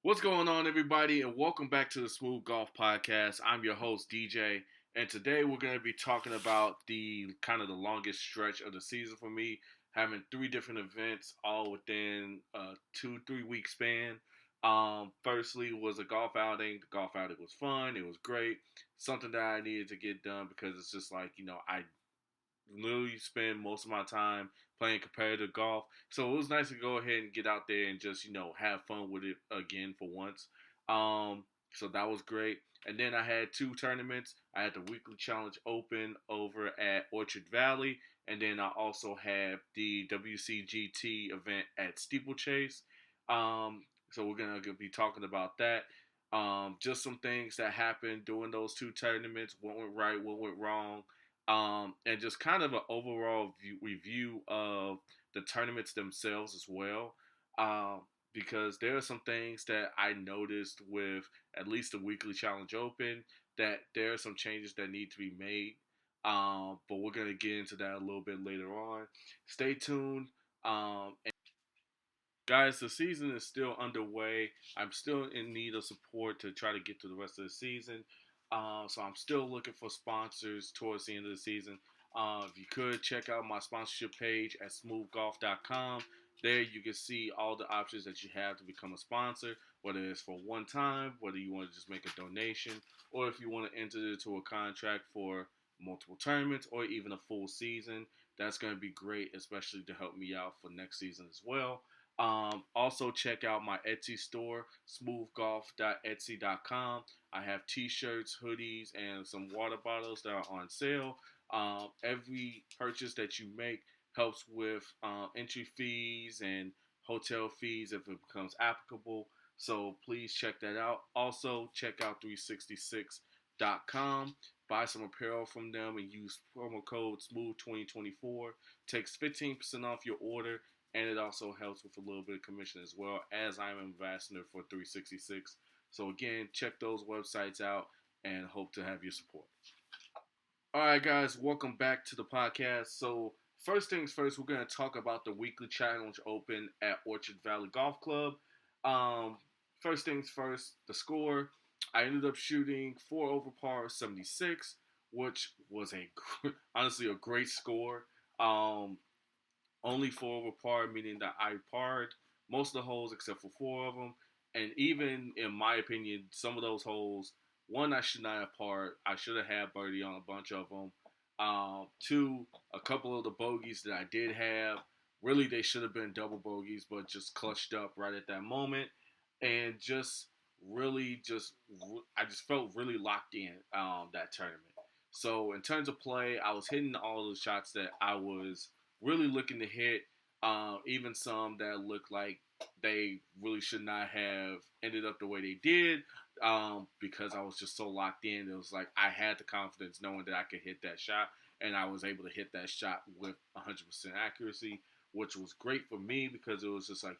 What's going on, everybody, and welcome back to the Smoov Golf Podcast. I'm your host, DJ, and today we're going to be talking about the kind of the longest stretch of the season for me, having three different events all within a 2-3 week span. Firstly was a golf outing. The golf outing was fun. It was great. Something that I needed to get done because it's just like, I literally spend most of my time playing competitive golf. So it was nice to go ahead and get out there and just, have fun with it again for once. So that was great. And then I had two tournaments. I had the Weekly Challenge Open over at Orchard Valley. And then I also have the WCGT event at Steeplechase. So we're going to be talking about that. Just some things that happened during those two tournaments. What went right, what went wrong. And just kind of an overall review of the tournaments themselves as well. Because there are some things that I noticed with at least the Weekly Challenge Open that there are some changes that need to be made. But we're going to get into that a little bit later on. Stay tuned. Guys, the season is still underway. I'm still in need of support to try to get through the rest of the season. So I'm still looking for sponsors towards the end of the season. If you could check out my sponsorship page at smoovgolf.com. There you can see all the options that you have to become a sponsor, whether it's for one time, whether you want to just make a donation, or if you want to enter into a contract for multiple tournaments or even a full season. That's going to be great, especially to help me out for next season as well. Also, check out my Etsy store, smoovgolf.etsy.com. I have t-shirts, hoodies, and some water bottles that are on sale. Every purchase that you make helps with entry fees and hotel fees if it becomes applicable. So please check that out. Also, check out 366.com. Buy some apparel from them and use promo code SMOOV2024. Takes 15% off your order. And it also helps with a little bit of commission as well, as I'm an ambassador for 366. So again, check those websites out and hope to have your support. All right, guys, welcome back to the podcast. So first things first, we're going to talk about the Weekly Challenge Open at Orchard Valley Golf Club. First things first, the score. I ended up shooting 4 over par 76, which was honestly a great score. Only 4 over par, meaning that I parred most of the holes except for 4 of them. And even in my opinion, some of those holes, one, I should not have parred. I should have had birdie on a bunch of them. Two, a couple of the bogeys that I did have, really they should have been double bogeys, but just clutched up right at that moment. And I just felt really locked in that tournament. So in terms of play, I was hitting all the shots that I was really looking to hit, even some that looked like they really should not have ended up the way they did, because I was just so locked in. It was like I had the confidence knowing that I could hit that shot, and I was able to hit that shot with 100% accuracy, which was great for me because it was just like,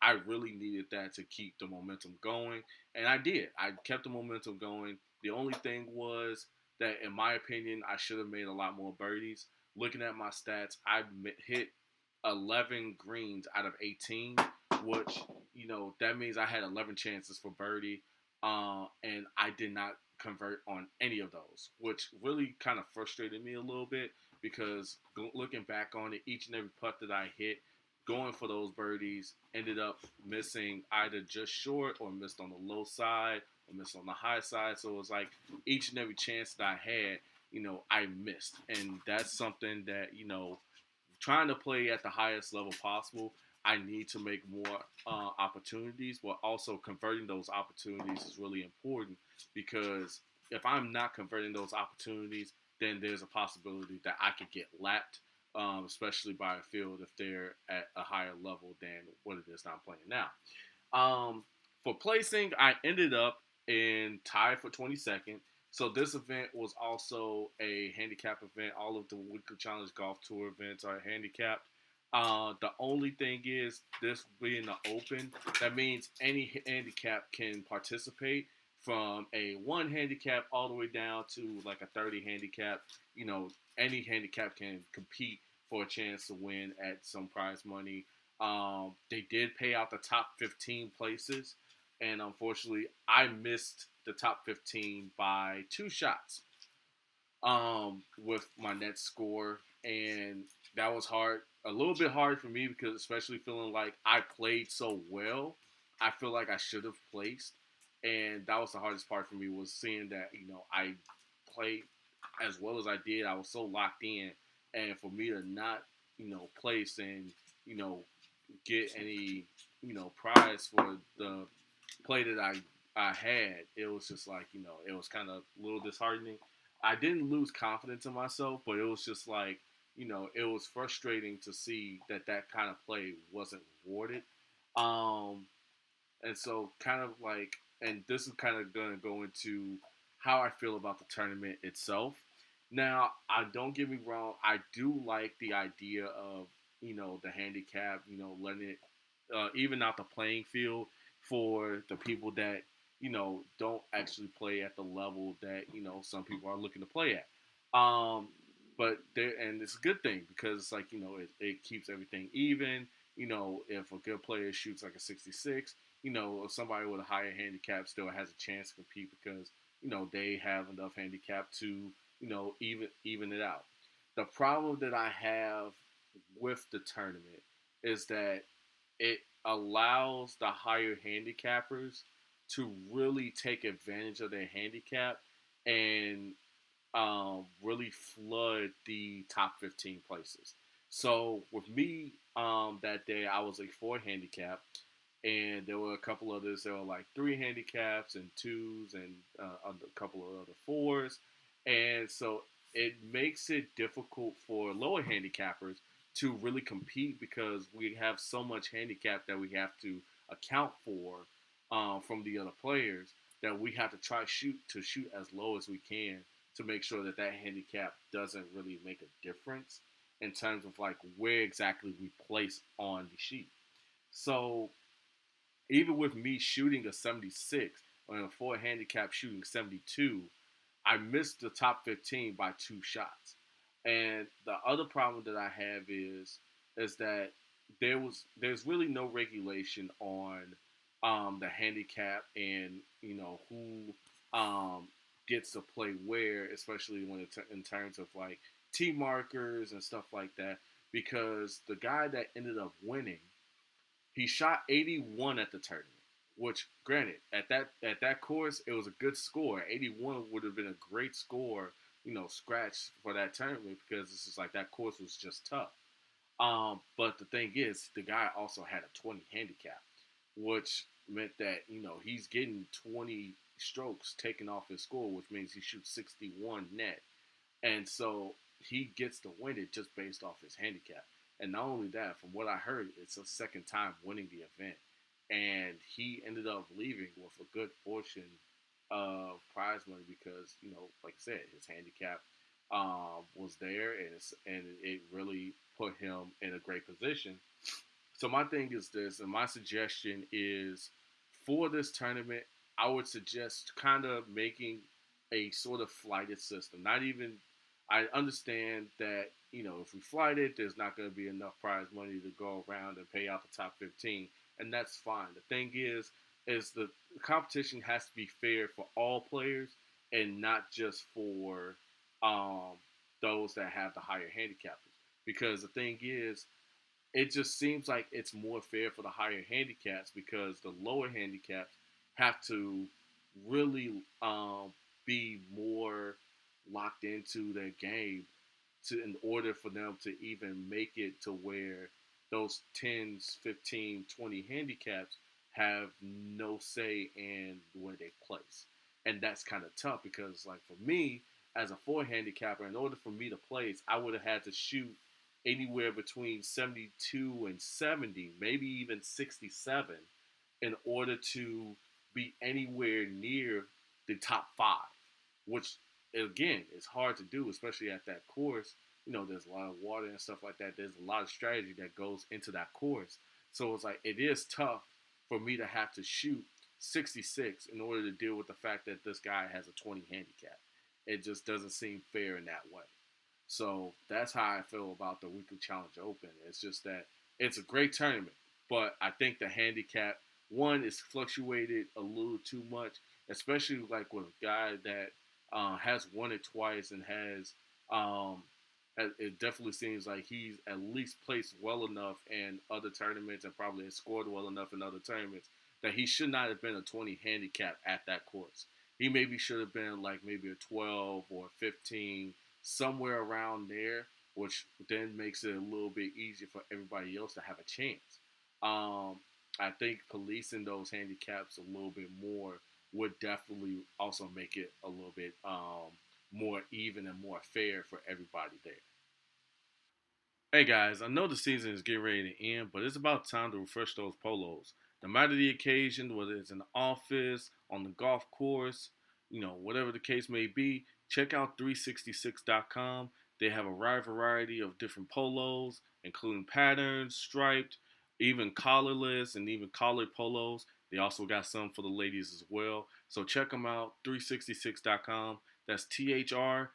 I really needed that to keep the momentum going, and I did. I kept the momentum going. The only thing was that, in my opinion, I should have made a lot more birdies. Looking at my stats, I hit 11 greens out of 18, which, that means I had 11 chances for birdie, and I did not convert on any of those, which really kind of frustrated me a little bit because looking back on it, each and every putt that I hit, going for those birdies, ended up missing either just short or missed on the low side or missed on the high side. So it was like each and every chance that I had, I missed. And that's something that, trying to play at the highest level possible, I need to make more opportunities, but also converting those opportunities is really important because if I'm not converting those opportunities, then there's a possibility that I could get lapped, especially by a field if they're at a higher level than what it is that I'm playing now. For placing, I ended up in tied for 22nd. So this event was also a handicap event. All of the Weekly Challenge Golf Tour events are handicapped. The only thing is, this being the open, that means any handicap can participate, from a 1 handicap all the way down to like a 30 handicap. Any handicap can compete for a chance to win at some prize money. They did pay out the top 15 places. and unfortunately, I missed the top 15 by 2 shots with my net score, and that was hard, a little bit hard for me because especially feeling like I played so well, I feel like I should have placed, and that was the hardest part for me was seeing that I played as well as I did. I was so locked in, and for me to not place and get any prize for the play that I had, it was just like it was kind of a little disheartening. I didn't lose confidence in myself, but it was just like it was frustrating to see that kind of play wasn't rewarded. Um, and so kind of like, and this is kind of going to go into how I feel about the tournament itself. Now, I don't get me wrong, I do like the idea of the handicap, letting it even out the playing field for the people that don't actually play at the level that some people are looking to play at. But there, and it's a good thing because it's like it keeps everything even. If a good player shoots like a 66, somebody with a higher handicap still has a chance to compete because they have enough handicap to even it out. The problem that I have with the tournament is that it allows the higher handicappers to really take advantage of their handicap and really flood the top 15 places. So with me, that day I was a 4 handicap, and there were a couple others. There were like 3 handicaps and 2s and a couple of other 4s, and so it makes it difficult for lower handicappers to really compete because we have so much handicap that we have to account for from the other players that we have to try shoot as low as we can to make sure that handicap doesn't really make a difference in terms of like where exactly we place on the sheet. So even with me shooting a 76 on a 4 handicap shooting 72, I missed the top 15 by 2 shots. And the other problem that I have is that there's really no regulation on the handicap and who gets to play where, especially when it's in terms of like tee markers and stuff like that. Because the guy that ended up winning, he shot 81 at the tournament, which, granted, at that course, it was a good score. 81 would have been a great score, scratch for that tournament because it's just like that course was just tough. But the thing is, the guy also had a 20 handicap, which meant that he's getting 20 strokes taken off his score, which means he shoots 61 net, and so he gets to win it just based off his handicap. And not only that, from what I heard, it's a second time winning the event. And he ended up leaving with a good portion of prize money because, like I said, his handicap was there and it really put him in a great position. So my thing is this, and my suggestion is for this tournament, I would suggest kind of making a sort of flighted system. Not even, I understand that, if we flight it, there's not going to be enough prize money to go around and pay out the top 15, and that's fine. The thing is the competition has to be fair for all players and not just for those that have the higher handicaps. Because the thing is, it just seems like it's more fair for the higher handicaps because the lower handicaps have to really be more locked into their game in order for them to even make it to where those 10s, 15, 20 handicaps have no say in where they place. And that's kind of tough because, like, for me, as a 4 handicapper, in order for me to place, I would have had to shoot anywhere between 72 and 70, maybe even 67, in order to be anywhere near the top 5, which, again, is hard to do, especially at that course. There's a lot of water and stuff like that. There's a lot of strategy that goes into that course. So it's like, it is tough for me to have to shoot 66 in order to deal with the fact that this guy has a 20 handicap. It just doesn't seem fair in that way. So that's how I feel about the Weekly Challenge Open. It's just that it's a great tournament, but I think the handicap one, it's fluctuated a little too much, especially like with a guy that has won it twice and um, it definitely seems like he's at least placed well enough in other tournaments and probably has scored well enough in other tournaments that he should not have been a 20 handicap at that course. He maybe should have been like maybe a 12 or 15, somewhere around there, which then makes it a little bit easier for everybody else to have a chance. Um, I think policing those handicaps a little bit more would definitely also make it a little bit more even and more fair for everybody there. Hey guys, I know the season is getting ready to end, but it's about time to refresh those polos. No matter the occasion, whether it's in the office, on the golf course, whatever the case may be, check out 366.com. They have a wide variety of different polos, including patterns, striped, even collarless, and even collared polos. They also got some for the ladies as well. So check them out, 366.com. That's THREESIXTY,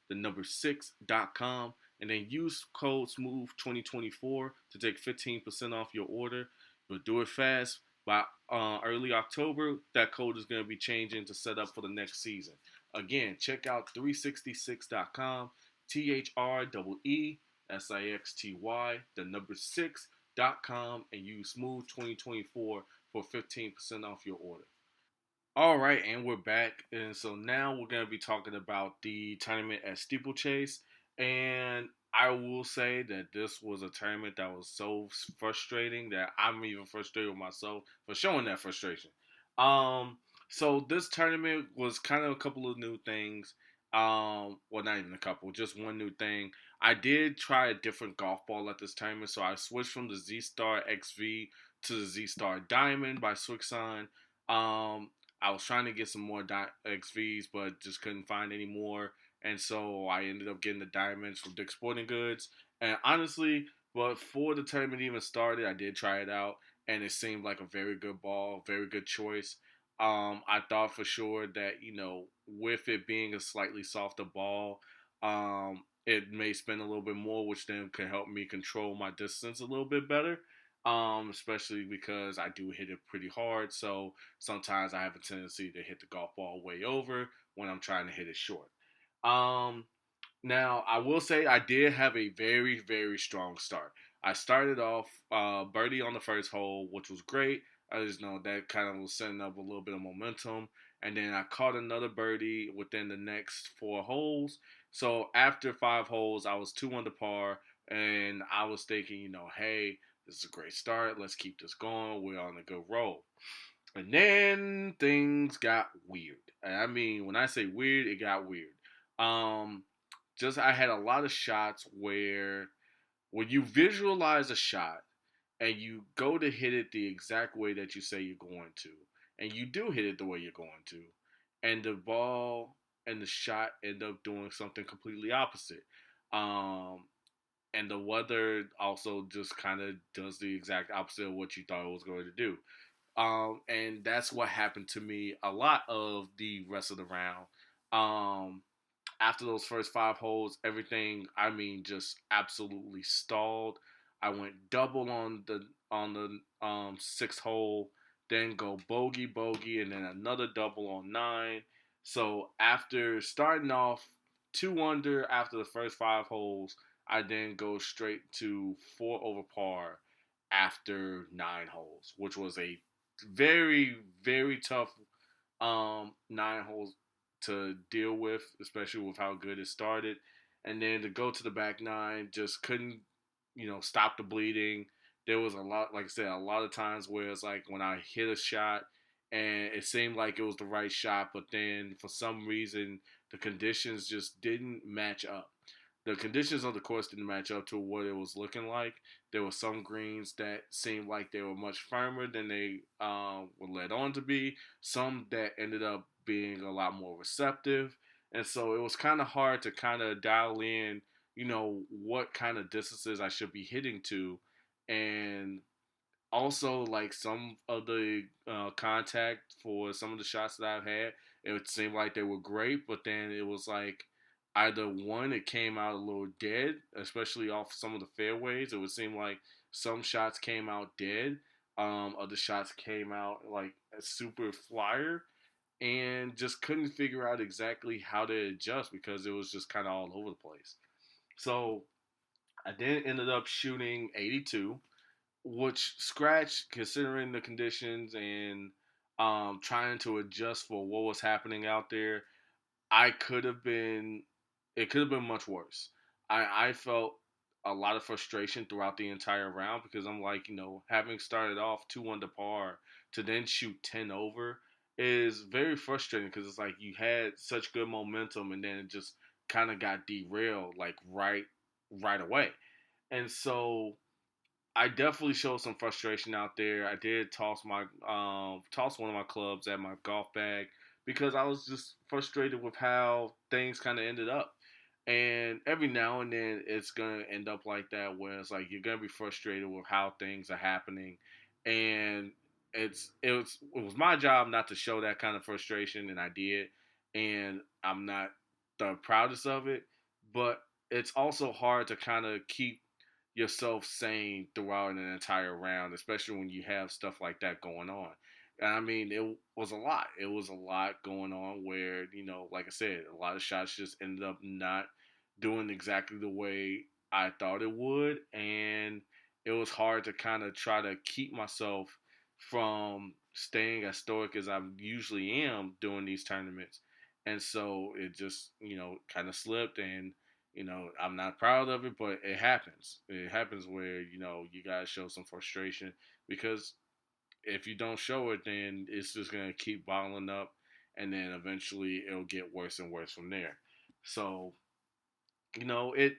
the number 6.com, and then use code SMOOV2024 to take 15% off your order. But do it fast. By early October, that code is going to be changing to set up for the next season. Again, check out 366.com, THREESIXTY, the number 6.com, and use SMOOV2024 for 15% off your order. All right, and we're back. And so now we're going to be talking about the tournament at Steeplechase. And I will say that this was a tournament that was so frustrating that I'm even frustrated with myself for showing that frustration. Um, so this tournament was kind of a couple of new things. Well, not even a couple, just one new thing. I did try a different golf ball at this tournament, so I switched from the Z Star XV to the Z Star Diamond by Swixon. Um, I was trying to get some more XVs, but just couldn't find any more. And so I ended up getting the diamonds from Dick's Sporting Goods. And honestly, before the tournament even started, I did try it out, and it seemed like a very good ball, very good choice. I thought for sure that with it being a slightly softer ball, it may spin a little bit more, which then could help me control my distance a little bit better. Especially because I do hit it pretty hard, so sometimes I have a tendency to hit the golf ball way over when I'm trying to hit it short. Um, Now, I will say I did have a very, very strong start. I started off birdie on the first hole, which was great. I just know that kind of was setting up a little bit of momentum. And then I caught another birdie within the next four holes. So after five holes, I was two under par. And I was thinking, hey, this is a great start. Let's keep this going. We're on a good roll. And then things got weird. And I mean, when I say weird, it got weird. Um, just I had a lot of shots where when you visualize a shot and you go to hit it the exact way that you say you're going to, and you do hit it the way you're going to, and the ball and the shot end up doing something completely opposite. Um, and the weather also just kind of does the exact opposite of what you thought it was going to do. And that's what happened to me a lot of the rest of the round. Um, After those first five holes, everything I mean just absolutely stalled. I went double on the sixth hole, then go bogey bogey, and then another double on nine. So after starting off two under after the first five holes, I then go straight to four over par after nine holes, which was a very very tough nine holes to deal with, especially with how good it started. And then to go to the back nine, just couldn't, stop the bleeding. There was a lot, like I said, a lot of times where it's like when I hit a shot and it seemed like it was the right shot, but then for some reason the conditions just didn't match up. The conditions of the course didn't match up to what it was looking like. There were some greens that seemed like they were much firmer than they were led on to be. Some that ended up being a lot more receptive. And so it was kind of hard to kind of dial in, what kind of distances I should be hitting to. And also, like some of the contact for some of the shots that I've had, it seemed like they were great, but then it was like either one, it came out a little dead, especially off some of the fairways. It would seem like Some shots came out dead. Other shots came out like a super flyer, and just couldn't figure out exactly how to adjust because it was just kind of all over the place. So I then ended up shooting 82, which scratched considering the conditions and trying to adjust for what was happening out there. I could have been, it could have been much worse. I felt a lot of frustration throughout the entire round because I'm like, having started off 2 under par to then shoot 10 over is very frustrating because it's like you had such good momentum and then it just kind of got derailed like right away. And so I definitely showed some frustration out there. I did toss one of my clubs at my golf bag because I was just frustrated with how things kind of ended up. And every now and then it's gonna end up like that where it's like you're gonna be frustrated with how things are happening, and it was my job not to show that kind of frustration, and I did, and I'm not the proudest of it, but it's also hard to kind of keep yourself sane throughout an entire round, especially when you have stuff like that going on. And I mean, it was a lot. It was a lot going on where, like I said, a lot of shots just ended up not doing exactly the way I thought it would. And it was hard to kind of try to keep myself from staying as stoic as I usually am during these tournaments. And so it just, kind of slipped, and I'm not proud of it, but it happens. It happens where, you guys show some frustration because if you don't show it, then it's just going to keep bottling up, and then eventually it'll get worse and worse from there. So, you know, it,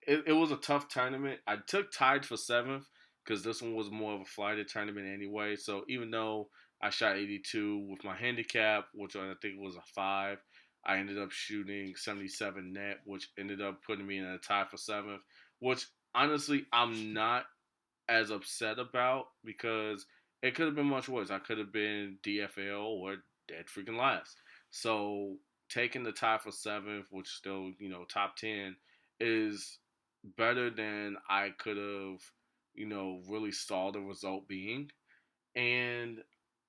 it was a tough tournament. I took tied for seventh because this one was more of a flighted tournament anyway. So even though I shot 82 with my handicap, which I think was a 5, I ended up shooting 77 net, which ended up putting me in a tie for seventh, which honestly I'm not as upset about because it could have been much worse. I could have been DFL or dead freaking last. So taking the tie for seventh, which still, top 10, is better than I could have, really saw the result being. And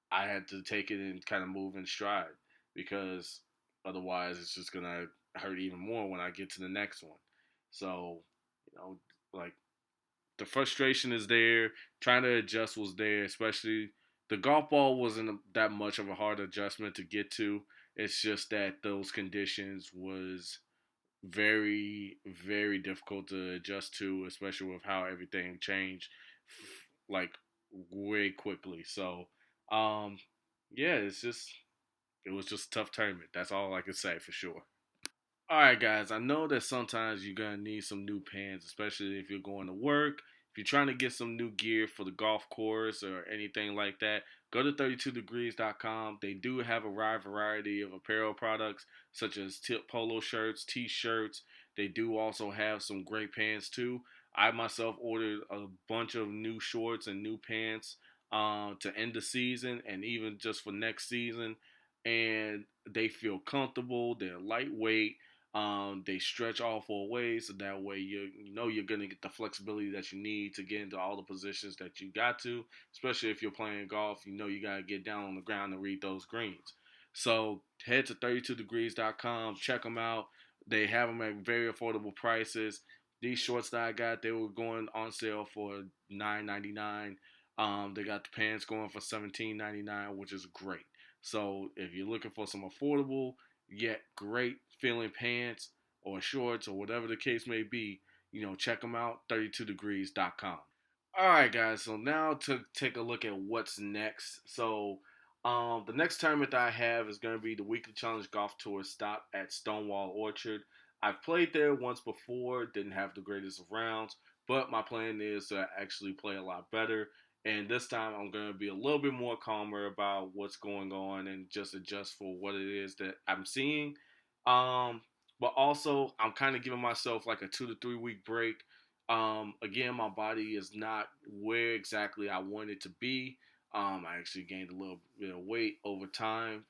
I had to take it and kind of move in stride because otherwise it's just going to hurt even more when I get to the next one. So, like the frustration is there. Trying to adjust was there, especially the golf ball wasn't that much of a hard adjustment to get to. It's just that those conditions was very, very difficult to adjust to, especially with how everything changed like way quickly. So, um, yeah, it was just a tough tournament. That's all I can say for sure. All right, guys. I know that sometimes you're gonna need some new pants, especially if you're going to work. If you're trying to get some new gear for the golf course or anything like that, go to 32degrees.com. They do have a wide variety of apparel products such as tip polo shirts, t-shirts. They do also have some great pants too. I myself ordered a bunch of new shorts and new pants to end the season and even just for next season. And they feel comfortable. They're lightweight. They stretch all 4 ways, so that way you're gonna get the flexibility that you need to get into all the positions that you got to. Especially if you're playing golf, you gotta get down on the ground and read those greens. So head to 32degrees.com, check them out. They have them at very affordable prices. These shorts that I got, they were going on sale for $9.99. They got the pants going for $17.99, which is great. So if you're looking for some affordable yet great feeling pants or shorts or whatever the case may be, check them out, 32degrees.com. All right, guys. So now to take a look at what's next. So the next tournament that I have is going to be the Weekly Challenge Golf Tour stop at Stonewall Orchard. I've played there once before, didn't have the greatest of rounds, but my plan is to actually play a lot better. And this time I'm going to be a little bit more calmer about what's going on and just adjust for what it is that I'm seeing. Um, but also, I'm kind of giving myself like a 2 to 3 week break. Again, my body is not where exactly I want it to be. I actually gained a little bit of weight over time,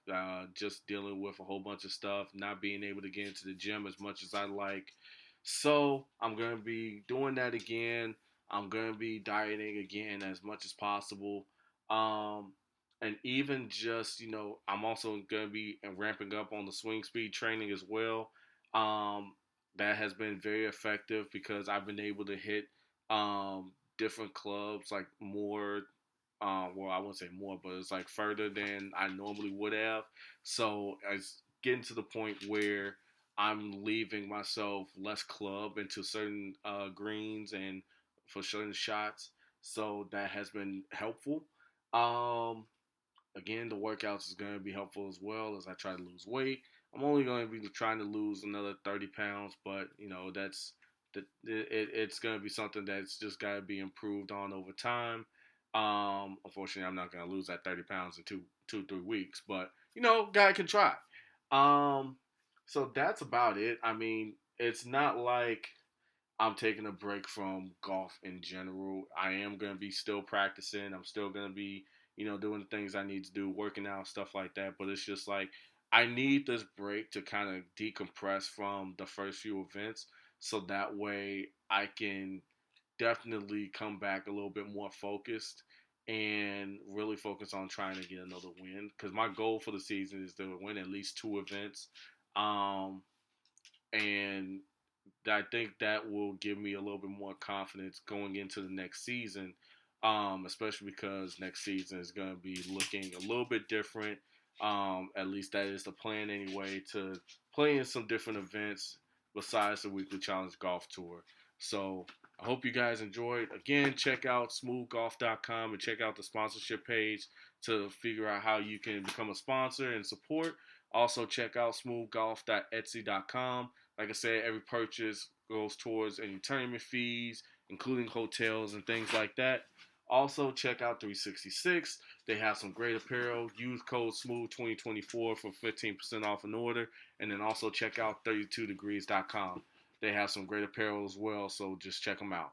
just dealing with a whole bunch of stuff, not being able to get into the gym as much as I like. So I'm going to be doing that again. I'm going to be dieting again as much as possible. Um, and even just, I'm also going to be ramping up on the swing speed training as well. Um, that has been very effective because I've been able to hit different clubs like more. Well, I wouldn't say more, but it's like further than I normally would have. So it's getting to the point where I'm leaving myself less club into certain greens and for certain shots. So that has been helpful. Um, Again, the workouts is going to be helpful as well as I try to lose weight. I'm only going to be trying to lose another 30 pounds, but it's going to be something that's just got to be improved on over time. Unfortunately, I'm not going to lose that 30 pounds in 3 weeks, but guy can try. Um, so that's about it. I mean, it's not like I'm taking a break from golf in general. I am going to be still practicing. I'm still going to be, doing the things I need to do, working out, stuff like that. But it's just like I need this break to kind of decompress from the first few events so that way I can definitely come back a little bit more focused and really focus on trying to get another win because my goal for the season is to win at least 2 events. Um, and I think that will give me a little bit more confidence going into the next season, especially because next season is going to be looking a little bit different. At least that is the plan anyway, to play in some different events besides the Weekly Challenge Golf Tour. So I hope you guys enjoyed. Again, check out smoovgolf.com and check out the sponsorship page to figure out how you can become a sponsor and support. Also, check out smoovgolf.etsy.com. Like I said, every purchase goes towards any tournament fees, including hotels and things like that. Also, check out 366. They have some great apparel. Use code SMOOV2024 for 15% off an order. And then also check out 32degrees.com. They have some great apparel as well, so just check them out.